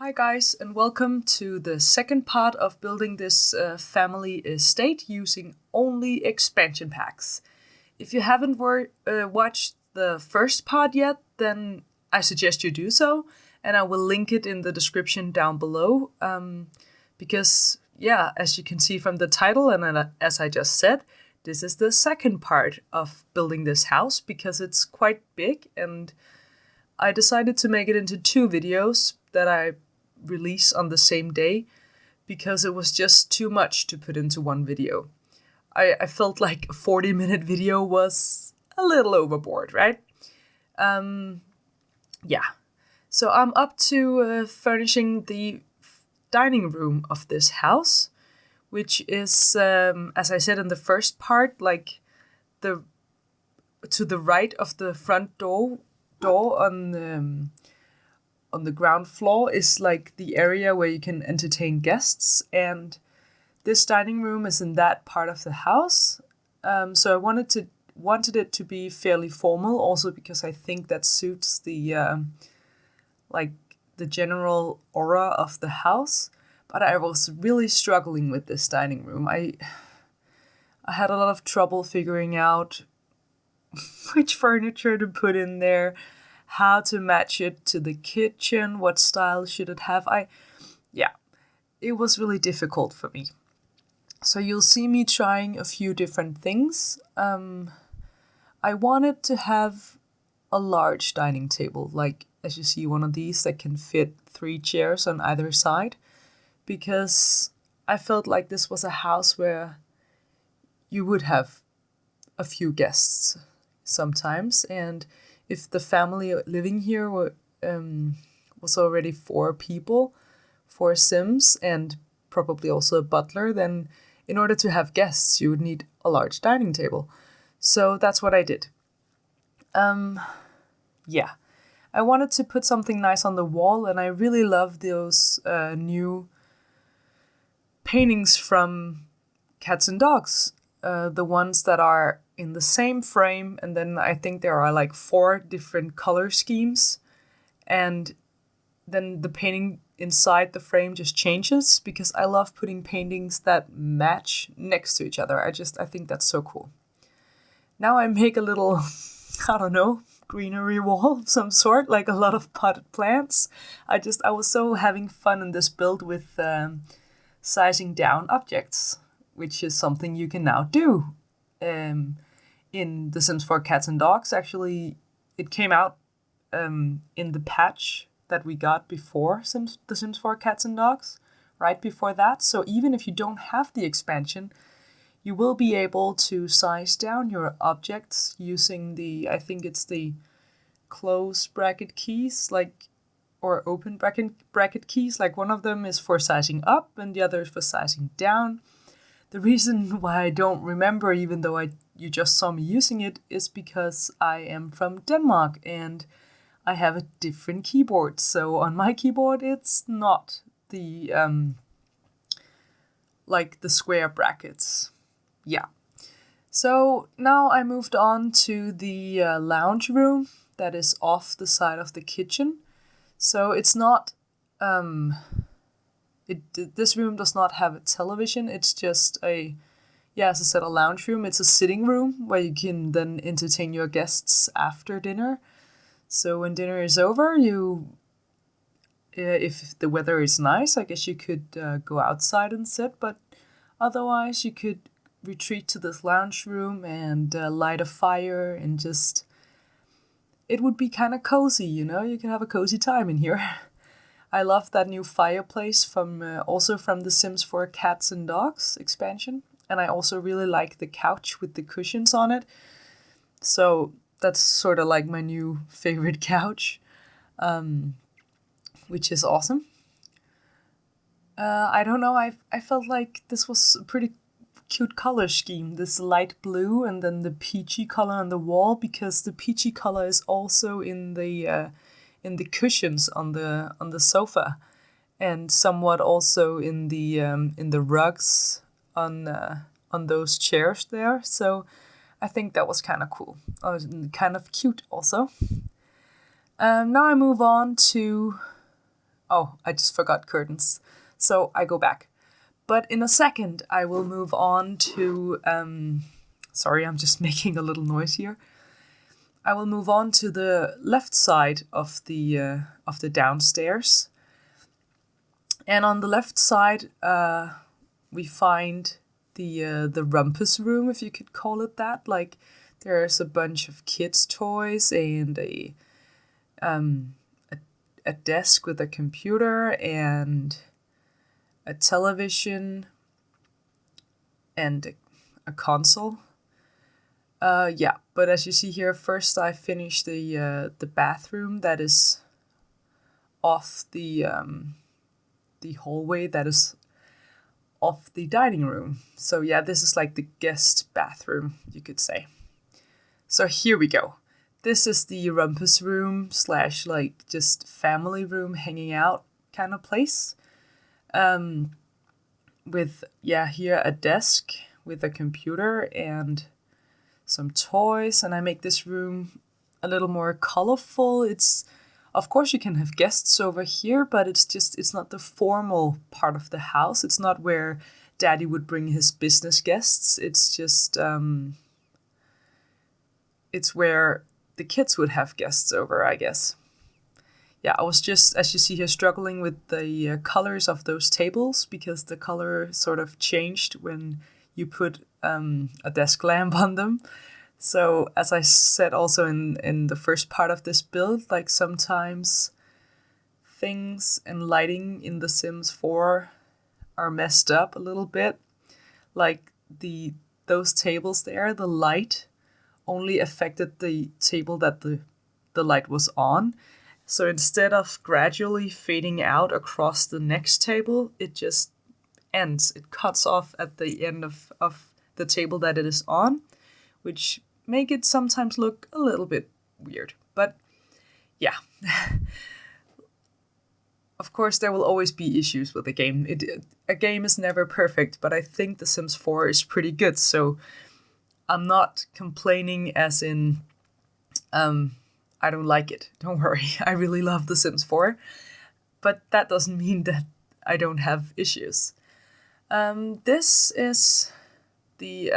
Hi guys, and welcome to the second part of building this family estate using only expansion packs. If you haven't watched the first part yet, then I suggest you do so, and I will link it in the description down below. Because, as you can see from the title, and as I just said, this is the second part of building this house because it's quite big, and I decided to make it into two videos that I release on the same day because it was just too much to put into one video. I felt like a 40-minute video was a little overboard, right? So I'm up to furnishing the dining room of this house, which is, as I said in the first part, like to the right of the front door on the ground floor is like the area where you can entertain guests, and this dining room is in that part of the house. So I wanted it to be fairly formal, also because I think that suits the the general aura of the house. But I was really struggling with this dining room. I had a lot of trouble figuring out which furniture to put in there, how to match it to the kitchen, what style should it have. It was really difficult for me. So you'll see me trying a few different things. I wanted to have a large dining table, like as you see one of these that can fit 3 chairs on either side, because I felt like this was a house where you would have a few guests sometimes, and if the family living here was already 4 people, 4 Sims, and probably also a butler, then in order to have guests, you would need a large dining table. So that's what I did. I wanted to put something nice on the wall, and I really love those new paintings from cats and dogs. The ones that are in the same frame, and then I think there are like 4 different color schemes, and then the painting inside the frame just changes, because I love putting paintings that match next to each other. I think that's so cool. Now I make a little, I don't know, greenery wall of some sort, like a lot of potted plants. I was so having fun in this build with sizing down objects, which is something you can now do. In The Sims 4 Cats and Dogs, actually, it came out in the patch that we got before The Sims 4 Cats and Dogs, right before that. So even if you don't have the expansion, you will be able to size down your objects using I think it's the close bracket keys, or open bracket keys. Like one of them is for sizing up and the other is for sizing down. The reason why I don't remember, even though you just saw me using it, is because I am from Denmark and I have a different keyboard. So on my keyboard, it's not the the square brackets. Yeah. So now I moved on to the lounge room that is off the side of the kitchen. So it's not this room does not have a television. It's just as I said, a lounge room. It's a sitting room where you can then entertain your guests after dinner. So when dinner is over, if the weather is nice, I guess you could go outside and sit. But otherwise, you could retreat to this lounge room and light a fire and just... It would be kind of cozy, you know? You can have a cozy time in here. I love that new fireplace from The Sims 4 Cats and Dogs expansion. And I also really like the couch with the cushions on it. So that's sort of like my new favorite couch, which is awesome. I don't know, I felt like this was a pretty cute color scheme, this light blue and then the peachy color on the wall, because the peachy color is also in the cushions on the sofa, and somewhat also in the rugs on those chairs there. So I think that was kind of cool. Kind of cute also. Now I move on to Oh, I just forgot curtains. So I go back. But in a second, I will move on to. Sorry, I'm just making a little noise here. I will move on to the left side of the downstairs, and on the left side, we find the rumpus room, if you could call it that. Like, there's a bunch of kids' toys and a desk with a computer and a television and a console. Yeah, but as you see here, first I finished the bathroom that is off the hallway that is off the dining room. So yeah, this is like the guest bathroom, you could say. So here we go. This is the rumpus room slash like just family room hanging out kind of place. With, yeah, here a desk with a computer and some toys, and I make this room a little more colorful. It's, of course you can have guests over here, but it's not the formal part of the house. It's not where Daddy would bring his business guests. It's just it's where the kids would have guests over, I guess. Yeah, I was just, as you see here, struggling with the colors of those tables because the color sort of changed when you put a desk lamp on them. So as I said also in the first part of this build, like sometimes things and lighting in The Sims 4 are messed up a little bit. Like those tables there, the light only affected the table that the light was on. So instead of gradually fading out across the next table, it just ends. It cuts off at the end of the table that it is on, which make it sometimes look a little bit weird. But yeah. Of course, there will always be issues with a game. A game is never perfect, but I think The Sims 4 is pretty good. So I'm not complaining as in I don't like it. Don't worry. I really love The Sims 4. But that doesn't mean that I don't have issues. This is the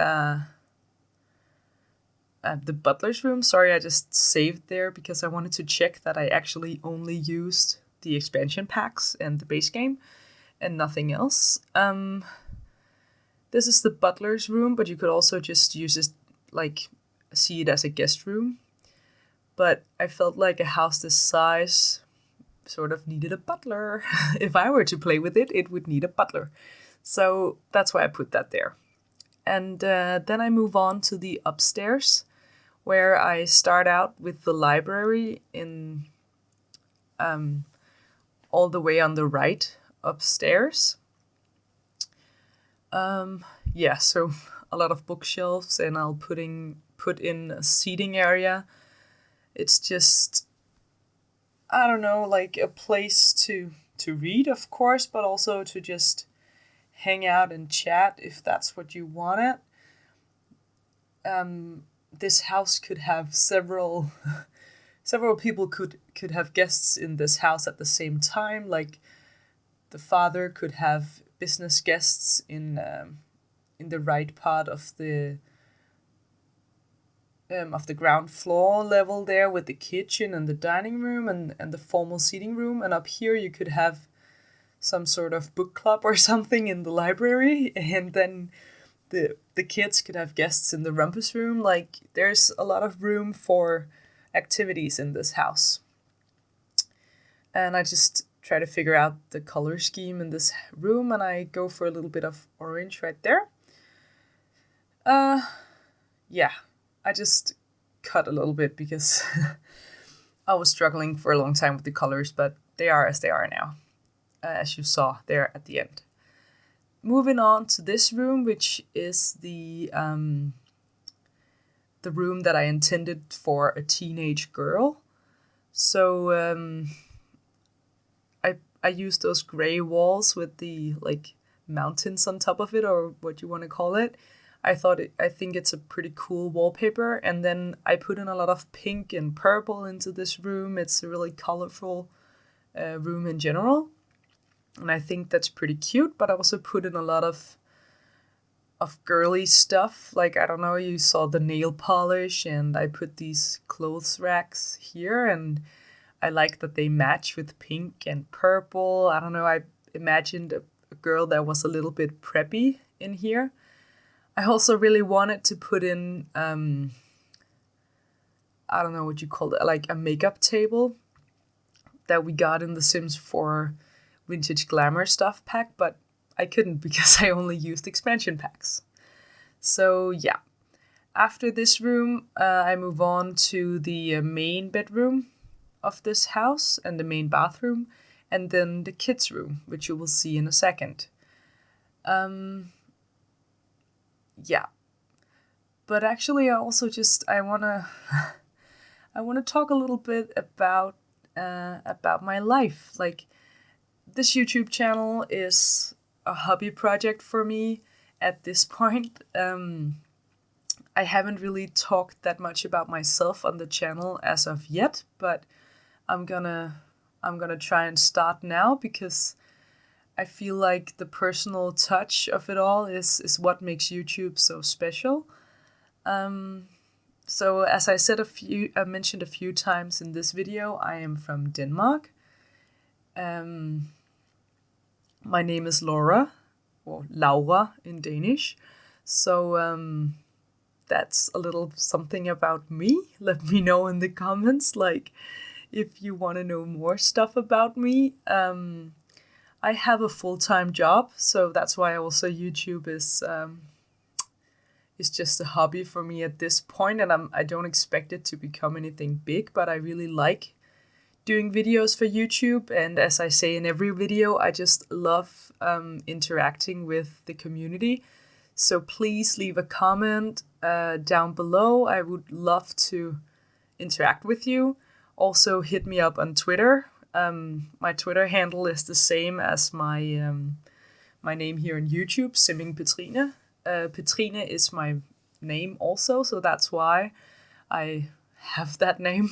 butler's room. Sorry, I just saved there because I wanted to check that I actually only used the expansion packs and the base game and nothing else. This is the butler's room, but you could also just use it, like, see it as a guest room. But I felt like a house this size sort of needed a butler. If I were to play with it, it would need a butler. So that's why I put that there. And then I move on to the upstairs, where I start out with the library in all the way on the right upstairs. Yeah, so a lot of bookshelves, and I'll put in a seating area. It's just, I don't know, like a place to read, of course, but also to just hang out and chat if that's what you want it. This house could have several people could have guests in this house at the same time. Like the father could have business guests in the right part of the ground floor level there, with the kitchen and the dining room and the formal seating room. And up here you could have some sort of book club or something in the library. And then the kids could have guests in the rumpus room. Like, there's a lot of room for activities in this house. And I just try to figure out the color scheme in this room, and I go for a little bit of orange right there. Yeah, I just cut a little bit because I was struggling for a long time with the colors, but they are as they are now, as you saw there at the end. Moving on to this room, which is the room that I intended for a teenage girl. So I used those gray walls with the like mountains on top of it, or what you want to call it. I think it's a pretty cool wallpaper. And then I put in a lot of pink and purple into this room. It's a really colorful room in general. And I think that's pretty cute, but I also put in a lot of girly stuff. Like, I don't know, you saw the nail polish, and I put these clothes racks here, and I like that they match with pink and purple. I don't know, I imagined a girl that was a little bit preppy in here. I also really wanted to put in, I don't know what you call it, like a makeup table that we got in the Sims 4 Vintage Glamour Stuff pack, but I couldn't because I only used expansion packs. So yeah, after this room, I move on to the main bedroom of this house and the main bathroom, and then the kids' room, which you will see in a second. Yeah, but actually, I also I wanna talk a little bit about my life. Like, this YouTube channel is a hobby project for me at this point. I haven't really talked that much about myself on the channel as of yet, but I'm gonna try and start now because I feel like the personal touch of it all is what makes YouTube so special. So as I mentioned a few times in this video, I am from Denmark. My name is Laura, or Laura in Danish. So that's a little something about me. Let me know in the comments, like, if you want to know more stuff about me. I have a full-time job, so that's why also YouTube is just a hobby for me at this point, and I don't expect it to become anything big, but I really like doing videos for YouTube, and as I say in every video, I just love interacting with the community. So please leave a comment down below. I would love to interact with you. Also hit me up on Twitter. My Twitter handle is the same as my my name here on YouTube, Simming Pettrine. Pettrine is my name also, so that's why I have that name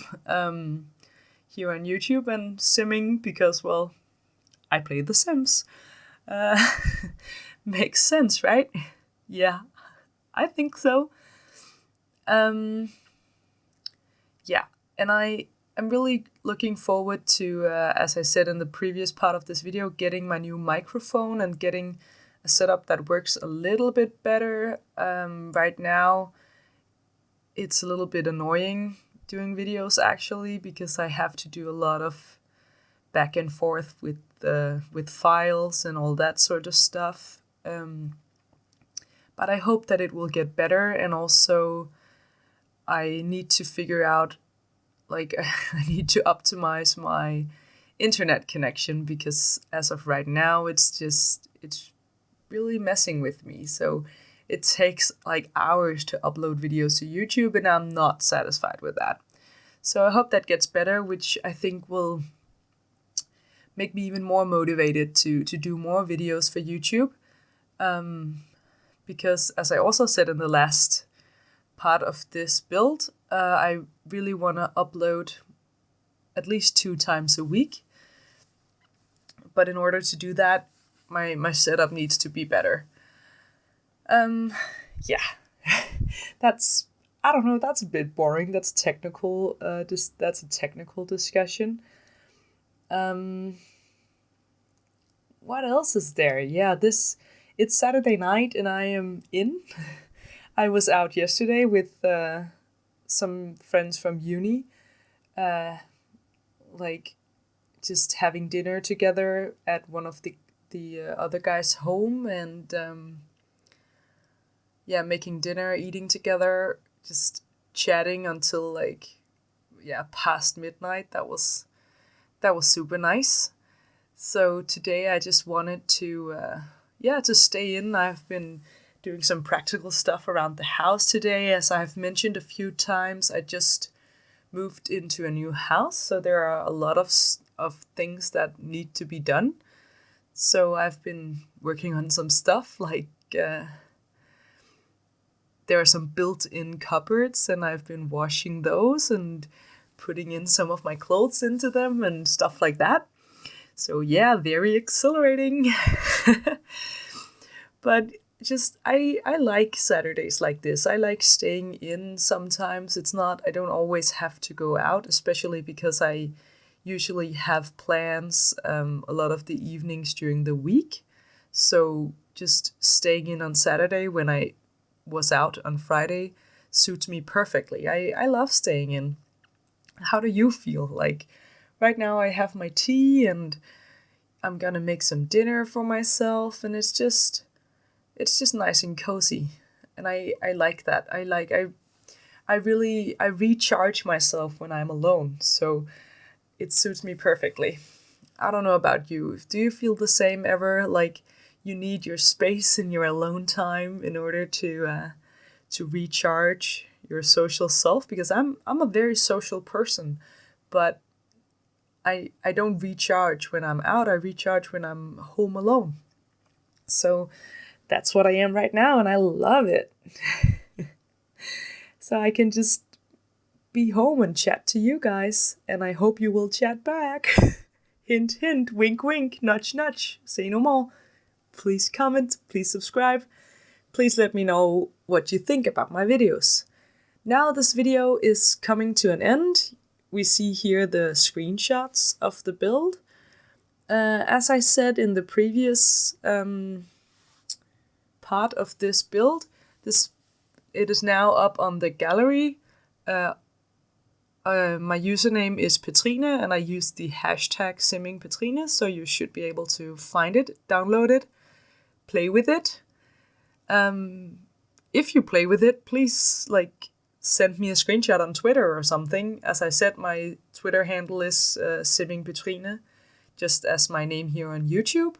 here on YouTube, and Simming because, well, I play The Sims. Makes sense, right? Yeah, I think so. Yeah, and I'm really looking forward to, as I said in the previous part of this video, getting my new microphone and getting a setup that works a little bit better. Right now, it's a little bit annoying doing videos actually, because I have to do a lot of back and forth with files and all that sort of stuff. But I hope that it will get better, and also I need to figure out, like, I need to optimize my internet connection, because as of right now, it's really messing with me. So it takes like hours to upload videos to YouTube, and I'm not satisfied with that. So I hope that gets better, which I think will make me even more motivated to do more videos for YouTube. Because as I also said in the last part of this build, I really want to upload at least 2 times a week. But in order to do that, my setup needs to be better. Yeah, that's, I don't know, that's a bit boring. That's technical. That's a technical discussion. What else is there? Yeah, it's Saturday night and I am in. I was out yesterday with some friends from uni, like just having dinner together at one of the other guys' home, and yeah, making dinner, eating together, just chatting until like, yeah, past midnight. That was super nice. So today I just wanted to to stay in. I've been doing some practical stuff around the house today. As I've mentioned a few times, I just moved into a new house, so there are a lot of things that need to be done. So I've been working on some stuff, like there are some built-in cupboards, and I've been washing those and putting in some of my clothes into them and stuff like that. So yeah, very exhilarating. But just I like Saturdays like this. I like staying in sometimes. I don't always have to go out, especially because I usually have plans a lot of the evenings during the week. So just staying in on Saturday when I was out on Friday suits me perfectly. I love staying in. How do you feel? Like right now I have my tea and I'm gonna make some dinner for myself, and it's just nice and cozy. And I like that. I recharge myself when I'm alone. So it suits me perfectly. I don't know about you. Do you feel the same ever? Like you need your space and your alone time in order to recharge your social self? Because I'm a very social person, but I don't recharge when I'm out. I recharge when I'm home alone. So that's what I am right now, and I love it. So I can just be home and chat to you guys, and I hope you will chat back. Hint, hint, wink, wink, nudge, nudge. Say no more. Please comment, please subscribe. Please let me know what you think about my videos. Now this video is coming to an end. We see here the screenshots of the build. As I said in the previous part of this build, it is now up on the gallery. My username is Pettrine, and I use the hashtag simmingpettrine, so you should be able to find it, download it, play with it. If you play with it, please send me a screenshot on Twitter or something. As I said, my Twitter handle is simmingpettrine, just as my name here on YouTube.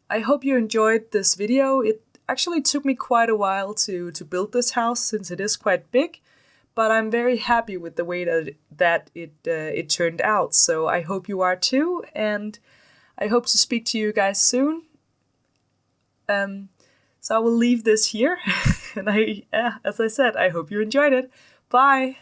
I hope you enjoyed this video. It actually took me quite a while to build this house, since it is quite big, but I'm very happy with the way that it turned out. So I hope you are too, and I hope to speak to you guys soon. So I will leave this here, and as I said, I hope you enjoyed it. Bye!